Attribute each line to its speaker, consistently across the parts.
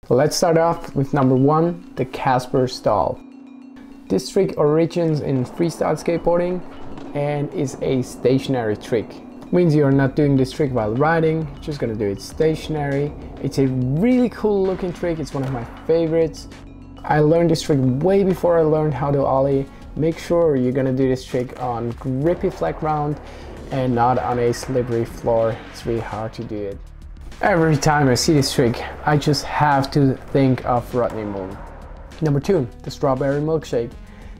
Speaker 1: Let's start off with number 1, the Casper stall. This trick originates in freestyle skateboarding and is a stationary trick. Means you're not doing this trick while riding, you're just gonna do it stationary. It's a really cool looking trick, it's one of my favorites. I learned this trick way before I learned how to ollie. Make sure you're gonna do this trick on grippy flat ground and not on a slippery floor. It's really hard to do it. Every time I see this trick, I just have to think of Rodney Moon. Number 2, the strawberry milkshake.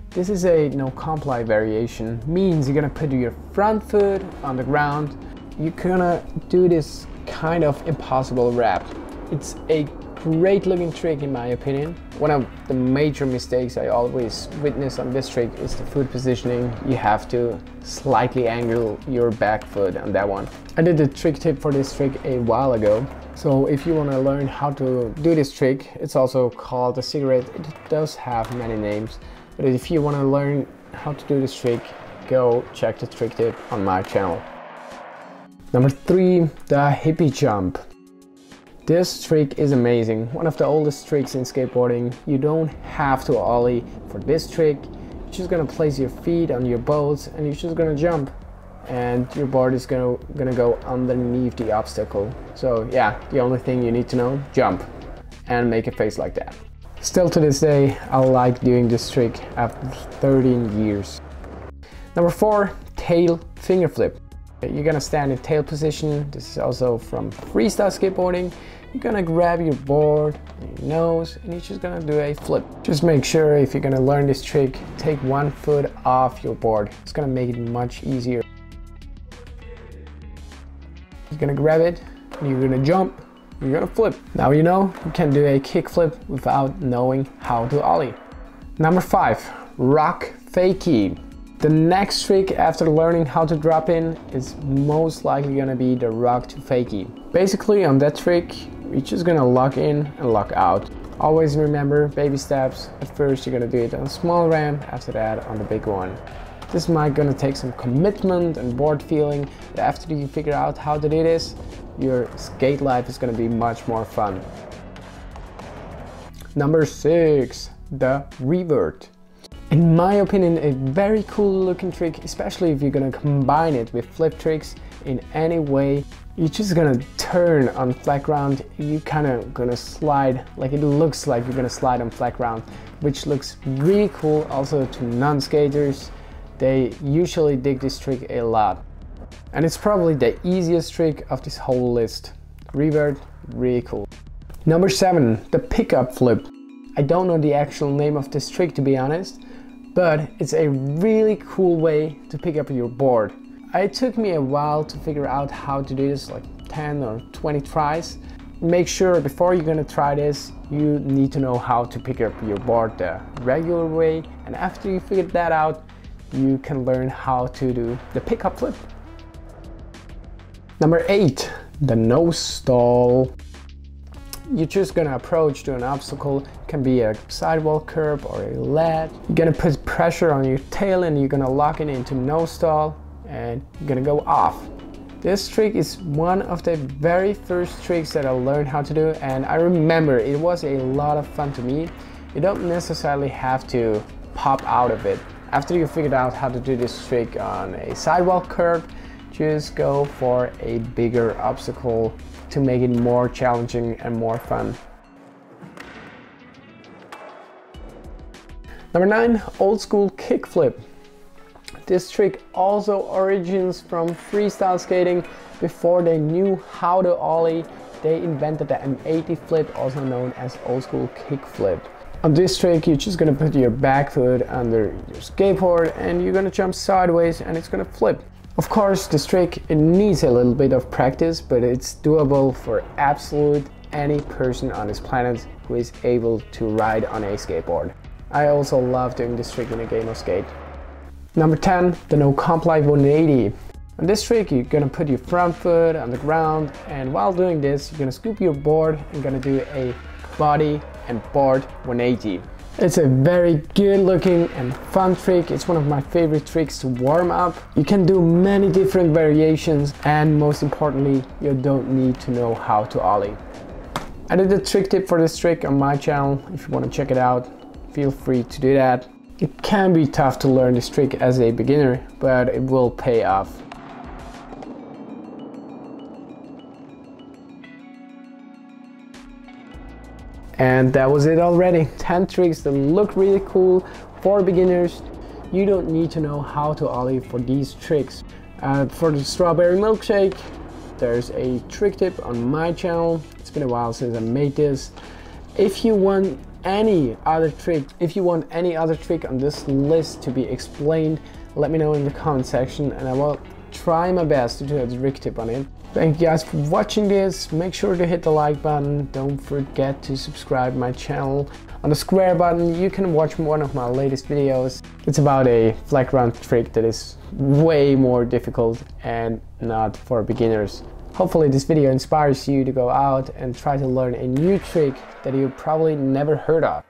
Speaker 1: This is a no comply variation, means you're gonna put your front foot on the ground. You're gonna do this kind of impossible wrap. It's a great looking trick in my opinion. One of the major mistakes I always witness on this trick is the foot positioning. You have to slightly angle your back foot on that one. I did the trick tip for this trick a while ago. So if you want to learn how to do this trick, it's also called a cigarette. It does have many names. But if you want to learn how to do this trick, go check the trick tip on my channel. Number 3, the Hippie Jump. This trick is amazing, one of the oldest tricks in skateboarding. You don't have to ollie for this trick. You're just gonna place your feet on your boards and you're just gonna jump. And your board is gonna go underneath the obstacle. So yeah, the only thing you need to know, jump and make a face like that. Still to this day, I like doing this trick after 13 years. Number 4, tail fingerflip. You're gonna stand in tail position. This is also from freestyle skateboarding. You're gonna grab your board and your nose and you're just gonna do a flip. Just make sure if you're gonna learn this trick, take one foot off your board. It's gonna make it much easier. You're gonna grab it and you're gonna jump, you're gonna flip. Now you know you can do a kickflip without knowing how to ollie. Number 5, rock fakie. The next trick after learning how to drop in is most likely gonna be the rock to fakie. Basically on that trick, you're just gonna lock in and lock out. Always remember baby steps. At first you're gonna do it on a small ramp, after that on the big one. This might gonna take some commitment and board feeling, but after you figure out how to do this, your skate life is gonna be much more fun. Number 6, the Revert. In my opinion, a very cool looking trick, especially if you're gonna combine it with flip tricks in any way. You're just gonna turn on flat ground, you kinda gonna slide, like it looks like you're gonna slide on flat ground, which looks really cool also to non-skaters. They usually dig this trick a lot. And it's probably the easiest trick of this whole list. Revert, really cool. Number 7, the pickup flip. I don't know the actual name of this trick to be honest, but it's a really cool way to pick up your board. It took me a while to figure out how to do this, like 10 or 20 tries. Make sure before you're gonna try this, you need to know how to pick up your board the regular way, and after you figure that out, you can learn how to do the pickup flip. Number 8, the nose stall. You're just gonna approach to an obstacle. It can be a sidewalk curb or a ledge. You're gonna put pressure on your tail and you're gonna lock it into nose stall and you're gonna go off. This trick is one of the very first tricks that I learned how to do, and I remember it was a lot of fun to me. You don't necessarily have to pop out of it. After you figured out how to do this trick on a sidewalk curb, just go for a bigger obstacle to make it more challenging and more fun. Number 9, old school kickflip. This trick also origins from freestyle skating. Before they knew how to ollie, they invented the M80 flip, also known as old school kickflip. On this trick, you're just gonna put your back foot under your skateboard and you're gonna jump sideways and it's gonna flip. Of course, this trick, it needs a little bit of practice, but it's doable for absolute any person on this planet who is able to ride on a skateboard. I also love doing this trick in a game of skate. Number 10, the no comply 180. On this trick, you're gonna put your front foot on the ground, and while doing this, you're gonna scoop your board and gonna do a body and board 180. It's a very good looking and fun trick. It's one of my favorite tricks to warm up. You can do many different variations, and most importantly, you don't need to know how to ollie. I did a trick tip for this trick on my channel. If you want to check it out, feel free to do that. It can be tough to learn this trick as a beginner, but it will pay off. And that was it already. 10 tricks that look really cool for beginners. You don't need to know how to ollie for these tricks. For the strawberry milkshake, there's a trick tip on my channel. It's been a while since I made this. If you want any other trick on this list to be explained, let me know in the comment section and I will try my best to do a trick tip on it. Thank you guys for watching this. Make sure to hit the like button. Don't forget to subscribe to my channel. On the square button, you can watch one of my latest videos. It's about a flag run trick that is way more difficult and not for beginners. Hopefully this video inspires you to go out and try to learn a new trick that you probably never heard of.